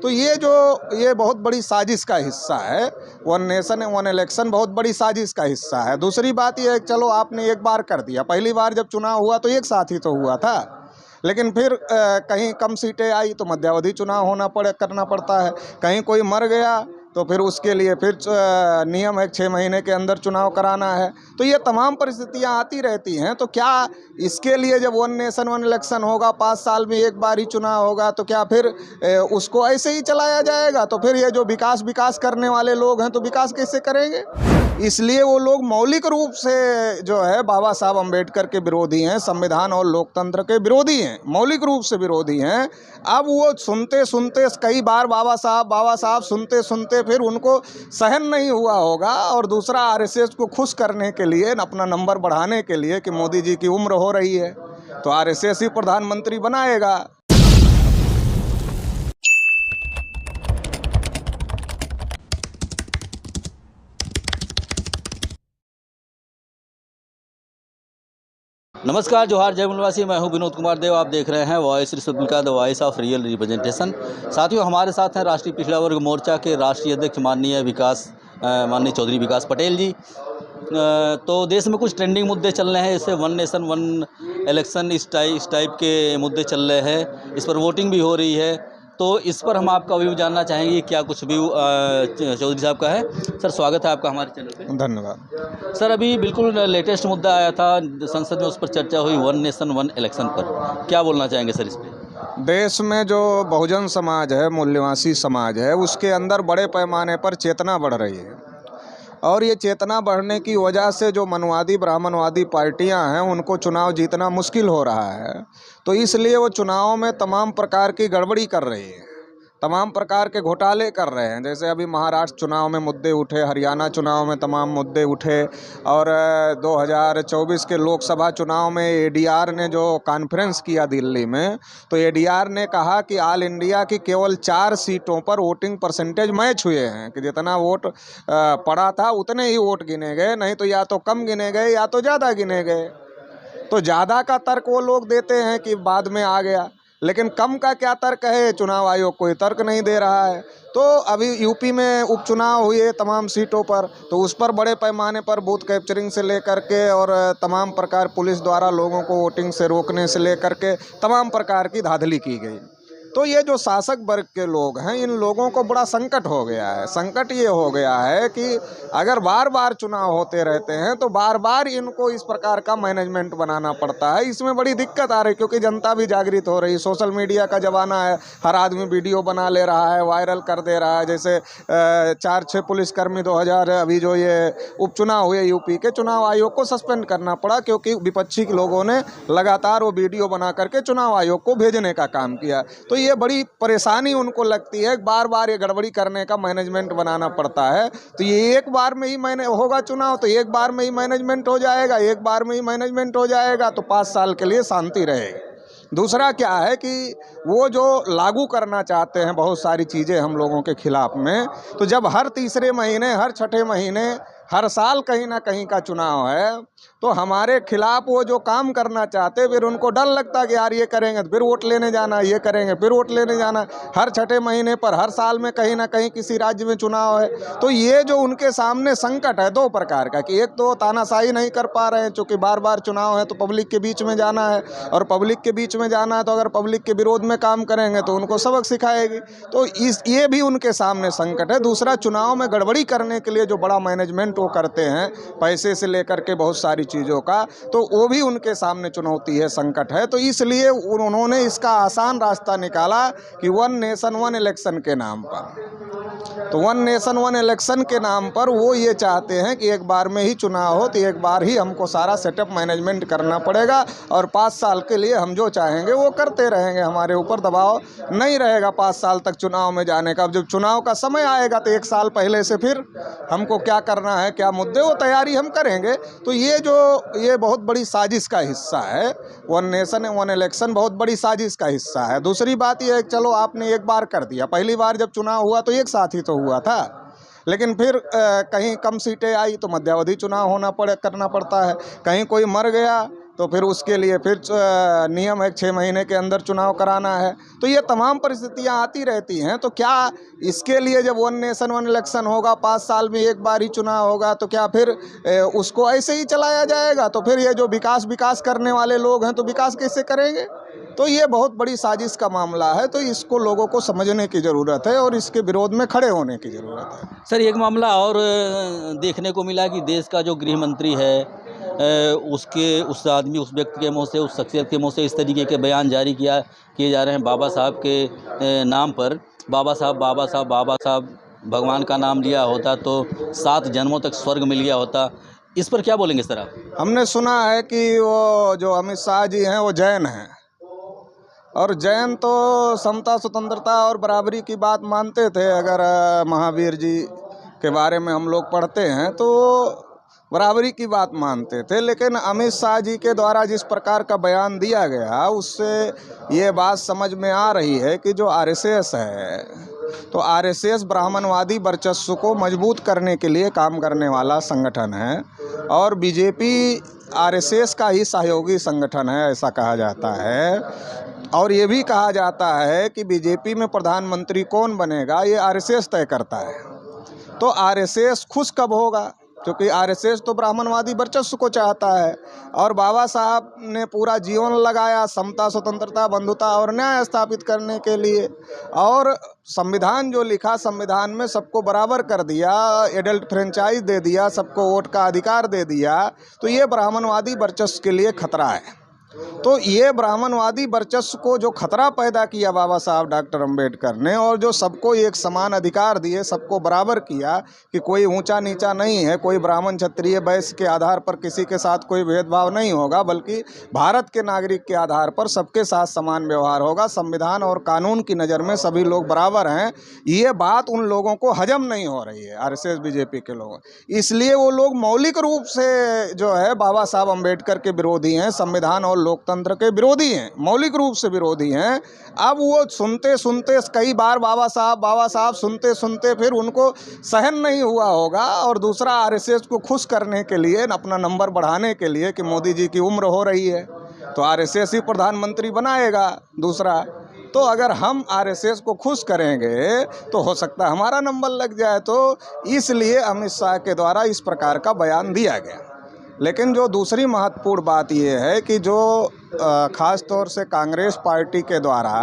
तो ये बहुत बड़ी साजिश का हिस्सा है। वन नेशन वन इलेक्शन बहुत बड़ी साजिश का हिस्सा है। दूसरी बात ये है कि चलो आपने एक बार कर दिया, पहली बार जब चुनाव हुआ तो एक साथ ही तो हुआ था, लेकिन फिर कहीं कम सीटें आई तो मध्यावधि चुनाव करना पड़ता है। कहीं कोई मर गया तो फिर उसके लिए फिर नियम है 6 महीने के अंदर चुनाव कराना है। तो ये तमाम परिस्थितियां आती रहती हैं। तो क्या इसके लिए जब वन नेशन वन इलेक्शन होगा, 5 साल में एक बार ही चुनाव होगा, तो क्या फिर उसको ऐसे ही चलाया जाएगा? तो फिर ये जो विकास करने वाले लोग हैं तो विकास कैसे करेंगे? इसलिए वो लोग मौलिक रूप से जो है बाबा साहब अम्बेडकर के विरोधी हैं, संविधान और लोकतंत्र के विरोधी हैं, मौलिक रूप से विरोधी हैं। अब वो सुनते सुनते कई बार बाबा साहब सुनते सुनते फिर उनको सहन नहीं हुआ होगा, और दूसरा आरएसएस को खुश करने के लिए, अपना नंबर बढ़ाने के लिए कि मोदी जी की उम्र हो रही है तो आरएसएस ही प्रधानमंत्री बनाएगा। नमस्कार, जोहार, जय मूलवासी। मैं हूं विनोद कुमार देव। आप देख रहे हैं voice Republica, the voice of real representation. साथियों, हमारे साथ हैं राष्ट्रीय पिछड़ा वर्ग मोर्चा के राष्ट्रीय अध्यक्ष माननीय चौधरी विकास पटेल जी। तो देश में कुछ ट्रेंडिंग मुद्दे चल रहे हैं, जैसे वन नेशन वन इलेक्शन, इस टाइप के मुद्दे चल रहे हैं। इस पर वोटिंग भी हो रही है, तो इस पर हम आपका व्यू जानना चाहेंगे, क्या कुछ व्यू चौधरी साहब का है। सर, स्वागत है आपका हमारे चैनल पे। धन्यवाद। सर, अभी बिल्कुल लेटेस्ट मुद्दा आया था संसद में, उस पर चर्चा हुई, वन नेशन वन इलेक्शन पर। क्या बोलना चाहेंगे सर इस पर? देश में जो बहुजन समाज है, मूल्यवासी समाज है, उसके अंदर बड़े पैमाने पर चेतना बढ़ रही है, और ये चेतना बढ़ने की वजह से जो मनवादी ब्राह्मणवादी पार्टियां हैं उनको चुनाव जीतना मुश्किल हो रहा है। तो इसलिए वो चुनावों में तमाम प्रकार की गड़बड़ी कर रही है, तमाम प्रकार के घोटाले कर रहे हैं। जैसे अभी महाराष्ट्र चुनाव में मुद्दे उठे, हरियाणा चुनाव में तमाम मुद्दे उठे, और 2024 के लोकसभा चुनाव में एडीआर ने जो कॉन्फ्रेंस किया दिल्ली में, तो एडीआर ने कहा कि ऑल इंडिया की केवल 4 सीटों पर वोटिंग परसेंटेज मैच हुए हैं, कि जितना वोट पड़ा था उतने ही वोट गिने गए, नहीं तो या तो कम गिने गए या तो ज़्यादा गिने गए। तो ज़्यादा का तर्क वो लोग देते हैं कि बाद में आ गया, लेकिन कम का क्या तर्क है? चुनाव आयोग कोई तर्क नहीं दे रहा है। तो अभी यूपी में उपचुनाव हुए तमाम सीटों पर, तो उस पर बड़े पैमाने पर बूथ कैप्चरिंग से लेकर के और तमाम प्रकार पुलिस द्वारा लोगों को वोटिंग से रोकने से लेकर के तमाम प्रकार की धांधली की गई। तो ये जो शासक वर्ग के लोग हैं, इन लोगों को बड़ा संकट हो गया है। संकट ये हो गया है कि अगर बार बार चुनाव होते रहते हैं तो बार बार इनको इस प्रकार का मैनेजमेंट बनाना पड़ता है। इसमें बड़ी दिक्कत आ रही, क्योंकि जनता भी जागृत हो रही। सोशल मीडिया का ज़माना है, हर आदमी वीडियो बना ले रहा है, वायरल कर दे रहा है। जैसे 4-6 पुलिसकर्मी 2000 अभी जो ये उपचुनाव हुए यूपी के, चुनाव आयोग को सस्पेंड करना पड़ा, क्योंकि विपक्षी लोगों ने लगातार वो वीडियो बना करके चुनाव आयोग को भेजने का काम किया। तो ये बड़ी परेशानी उनको लगती है, बार बार ये गड़बड़ी करने का मैनेजमेंट बनाना पड़ता है। तो ये एक बार में ही होगा चुनाव, तो एक बार में ही मैनेजमेंट हो जाएगा, एक बार में ही मैनेजमेंट हो जाएगा, तो 5 साल के लिए शांति रहेगी। दूसरा क्या है कि वो जो लागू करना चाहते हैं बहुत सारी चीज़ें हम लोगों के खिलाफ में, तो जब हर तीसरे महीने, हर छठे महीने, हर साल कहीं ना कहीं का चुनाव है, तो हमारे खिलाफ वो जो काम करना चाहते, फिर उनको डर लगता कि यार ये करेंगे तो फिर वोट लेने जाना, ये करेंगे फिर वोट लेने जाना। हर छठे महीने पर, हर साल में कहीं ना कहीं किसी राज्य में चुनाव है। तो ये जो उनके सामने संकट है 2 प्रकार का, कि एक तो तानाशाही नहीं कर पा रहे हैं, चूँकि बार बार चुनाव है तो पब्लिक के बीच में जाना है, और पब्लिक के बीच में जाना है तो अगर पब्लिक के विरोध में काम करेंगे तो उनको सबक सिखाएगी। तो ये भी उनके सामने संकट है। दूसरा, चुनाव में गड़बड़ी करने के लिए जो बड़ा मैनेजमेंट वो करते हैं, पैसे से लेकर के बहुत सारी चीज़ों का, तो वो भी उनके सामने चुनौती है, संकट है। तो इसलिए उन्होंने इसका आसान रास्ता निकाला कि वन नेशन वन इलेक्शन के नाम पर। तो वन नेशन वन इलेक्शन के नाम पर वो ये चाहते हैं कि एक बार में ही चुनाव हो, तो एक बार ही हमको सारा सेटअप मैनेजमेंट करना पड़ेगा, और 5 साल के लिए हम जो चाहेंगे वो करते रहेंगे, हमारे ऊपर दबाव नहीं रहेगा 5 साल तक चुनाव में जाने का। अब जब चुनाव का समय आएगा तो 1 साल पहले से फिर हमको क्या करना है, क्या मुद्दे, वो तैयारी हम करेंगे। तो ये बहुत बड़ी साजिश का हिस्सा है। वन नेशन वन इलेक्शन बहुत बड़ी साजिश का हिस्सा है। दूसरी बात यह है कि चलो आपने एक बार कर दिया, पहली बार जब चुनाव हुआ तो एक साथ ही तो हुआ था, लेकिन फिर कहीं कम सीटें आई तो मध्यावधि चुनाव करना पड़ता है। कहीं कोई मर गया तो फिर उसके लिए फिर नियम है 6 महीने के अंदर चुनाव कराना है। तो ये तमाम परिस्थितियां आती रहती हैं। तो क्या इसके लिए जब वन नेशन वन इलेक्शन होगा, 5 साल में एक बार ही चुनाव होगा, तो क्या फिर उसको ऐसे ही चलाया जाएगा? तो फिर ये जो विकास करने वाले लोग हैं तो विकास कैसे करेंगे? तो ये बहुत बड़ी साजिश का मामला है। तो इसको लोगों को समझने की ज़रूरत है और इसके विरोध में खड़े होने की ज़रूरत है। सर, एक मामला और देखने को मिला कि देश का जो गृह मंत्री है, उस आदमी, उस व्यक्ति के मुंह से, उस शख्सियत के मुंह से इस तरीके के बयान जारी किए जा रहे हैं बाबा साहब के नाम पर। बाबा साहब, भगवान का नाम लिया होता तो 7 जन्मों तक स्वर्ग मिल गया होता। इस पर क्या बोलेंगे सर आप? हमने सुना है कि वो जो अमित शाह जी हैं वो जैन हैं, और जैन तो समता, स्वतंत्रता और बराबरी की बात मानते थे। अगर महावीर जी के बारे में हम लोग पढ़ते हैं तो बराबरी की बात मानते थे। लेकिन अमित शाह जी के द्वारा जिस प्रकार का बयान दिया गया, उससे ये बात समझ में आ रही है कि जो आरएसएस है, तो आरएसएस ब्राह्मणवादी वर्चस्व को मजबूत करने के लिए काम करने वाला संगठन है, और बीजेपी आरएसएस का ही सहयोगी संगठन है, ऐसा कहा जाता है। और ये भी कहा जाता है कि बीजेपी में प्रधानमंत्री कौन बनेगा ये आरएसएस तय करता है। तो आरएसएस खुश कब होगा? क्योंकि आरएसएस तो ब्राह्मणवादी वर्चस्व को चाहता है, और बाबा साहब ने पूरा जीवन लगाया समता, स्वतंत्रता, बंधुता और न्याय स्थापित करने के लिए। और संविधान जो लिखा, संविधान में सबको बराबर कर दिया, एडल्ट फ्रेंचाइज दे दिया, सबको वोट का अधिकार दे दिया। तो ये ब्राह्मणवादी वर्चस्व के लिए खतरा है। तो ये ब्राह्मणवादी वर्चस्व को जो खतरा पैदा किया बाबा साहब डॉक्टर अंबेडकर ने, और जो सबको एक समान अधिकार दिए, सबको बराबर किया कि कोई ऊंचा नीचा नहीं है, कोई ब्राह्मण क्षत्रिय वैश्य के आधार पर किसी के साथ कोई भेदभाव नहीं होगा, बल्कि भारत के नागरिक के आधार पर सबके साथ समान व्यवहार होगा, संविधान और कानून की नज़र में सभी लोग बराबर हैं। ये बात उन लोगों को हजम नहीं हो रही है, आरएसएस बीजेपी के लोगों, इसलिए वो लोग मौलिक रूप से जो है बाबा साहब अंबेडकर के विरोधी हैं, संविधान और लोकतंत्र के विरोधी हैं, मौलिक रूप से विरोधी हैं। अब वो सुनते सुनते कई बार बाबा साहब सुनते सुनते फिर उनको सहन नहीं हुआ होगा, और दूसरा आरएसएस को खुश करने के लिए, अपना नंबर बढ़ाने के लिए कि मोदी जी की उम्र हो रही है तो आरएसएस ही प्रधानमंत्री बनाएगा दूसरा। तो अगर हम आरएसएस को खुश करेंगे तो हो सकता है हमारा नंबर लग जाए। तो इसलिए अमित शाह के द्वारा इस प्रकार का बयान दिया गया। लेकिन जो दूसरी महत्वपूर्ण बात ये है कि जो ख़ास तौर से कांग्रेस पार्टी के द्वारा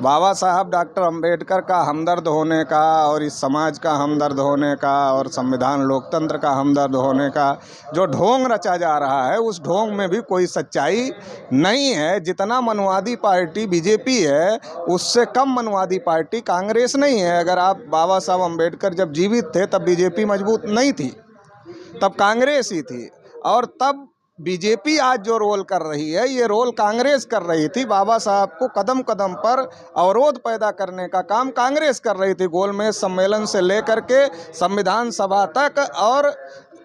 बाबा साहब डॉक्टर अंबेडकर का हमदर्द होने का, और इस समाज का हमदर्द होने का, और संविधान लोकतंत्र का हमदर्द होने का जो ढोंग रचा जा रहा है, उस ढोंग में भी कोई सच्चाई नहीं है। जितना मनवादी पार्टी बीजेपी है, उससे कम मनवादी पार्टी कांग्रेस नहीं है। अगर आप बाबा साहब अंबेडकर जब जीवित थे तब बीजेपी मजबूत नहीं थी, तब कांग्रेस ही थी। और तब बीजेपी आज जो रोल कर रही है, ये रोल कांग्रेस कर रही थी। बाबा साहब को कदम कदम पर अवरोध पैदा करने का काम कांग्रेस कर रही थी, गोलमेज सम्मेलन से लेकर के संविधान सभा तक। और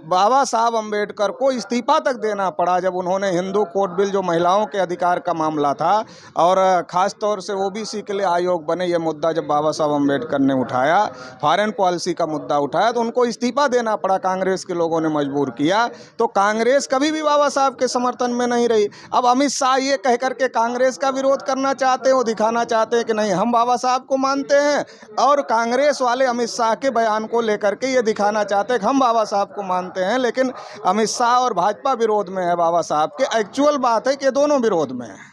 बाबा साहब अंबेडकर को इस्तीफा तक देना पड़ा जब उन्होंने हिंदू कोड बिल, जो महिलाओं के अधिकार का मामला था, और ख़ास तौर से ओबीसी के लिए आयोग बने, ये मुद्दा जब बाबा साहब अंबेडकर ने उठाया, फॉरेन पॉलिसी का मुद्दा उठाया, तो उनको इस्तीफा देना पड़ा, कांग्रेस के लोगों ने मजबूर किया। तो कांग्रेस कभी भी बाबा साहब के समर्थन में नहीं रही। अब अमित शाह ये कह करके कांग्रेस का विरोध करना चाहते हैं, वो दिखाना चाहते हैं कि नहीं हम बाबा साहब को मानते हैं, और कांग्रेस वाले अमित शाह के बयान को लेकर के ये दिखाना चाहते हैं कि हम बाबा साहब को मानते हैं। लेकिन अमित शाह और भाजपा विरोध में है बाबा साहब के। एक्चुअल बात है कि दोनों विरोध में है।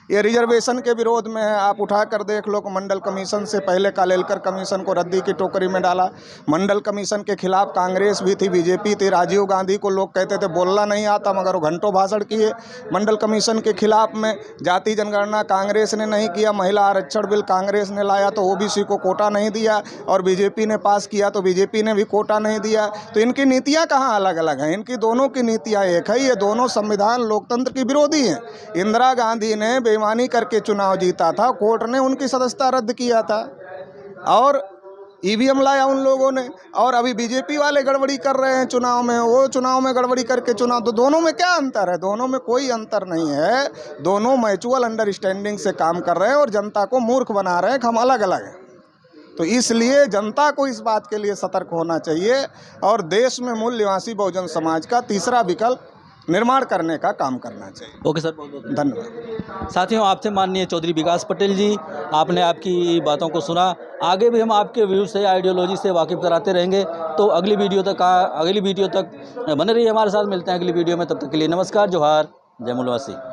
ये रिजर्वेशन के विरोध में है। आप उठा कर देख लो, मंडल कमीशन से पहले कालेलकर कमीशन को रद्दी की टोकरी में डाला। मंडल कमीशन के खिलाफ कांग्रेस भी थी, बीजेपी थी। राजीव गांधी को लोग कहते थे बोलना नहीं आता, मगर वो घंटों भाषण किए मंडल कमीशन के खिलाफ में। जाति जनगणना कांग्रेस ने नहीं किया, महिला आरक्षण बिल कांग्रेस ने लाया तो ओबीसी को कोटा नहीं दिया, और बीजेपी ने पास किया तो बीजेपी ने भी कोटा नहीं दिया। तो इनकी नीतियाँ कहाँ अलग अलग हैं? इनकी दोनों की नीतियाँ एक है। ये दोनों संविधान लोकतंत्र की विरोधी हैं। इंदिरा गांधी ने बेईमानी करके चुनाव जीता था, कोर्ट ने उनकी सदस्यता रद्द किया था, और ईवीएम लाया उन लोगों ने। और अभी बीजेपी वाले गड़बड़ी कर रहे हैं चुनाव में, वो चुनाव में गड़बड़ी करके चुनाव। तो दोनों में क्या अंतर है? दोनों में कोई अंतर नहीं है। दोनों म्यूचुअल अंडरस्टैंडिंग से काम कर रहे हैं और जनता को मूर्ख बना रहे हैं कि हम अलग अलग हैं। तो इसलिए जनता को इस बात के लिए सतर्क होना चाहिए। और देश में मूल निवासी बहुजन समाज का तीसरा विकल्प निर्माण करने का काम करना चाहिए। ओके सर, बहुत बहुत धन्यवाद। साथियों, आपसे माननीय चौधरी विकास पटेल जी, आपने आपकी बातों को सुना। आगे भी हम आपके व्यू से, आइडियोलॉजी से वाकिफ़ कराते रहेंगे। तो अगली वीडियो तक बने रहिए हमारे साथ। मिलते हैं अगली वीडियो में, तब तक के लिए नमस्कार, जोहार, जय मूलवासी।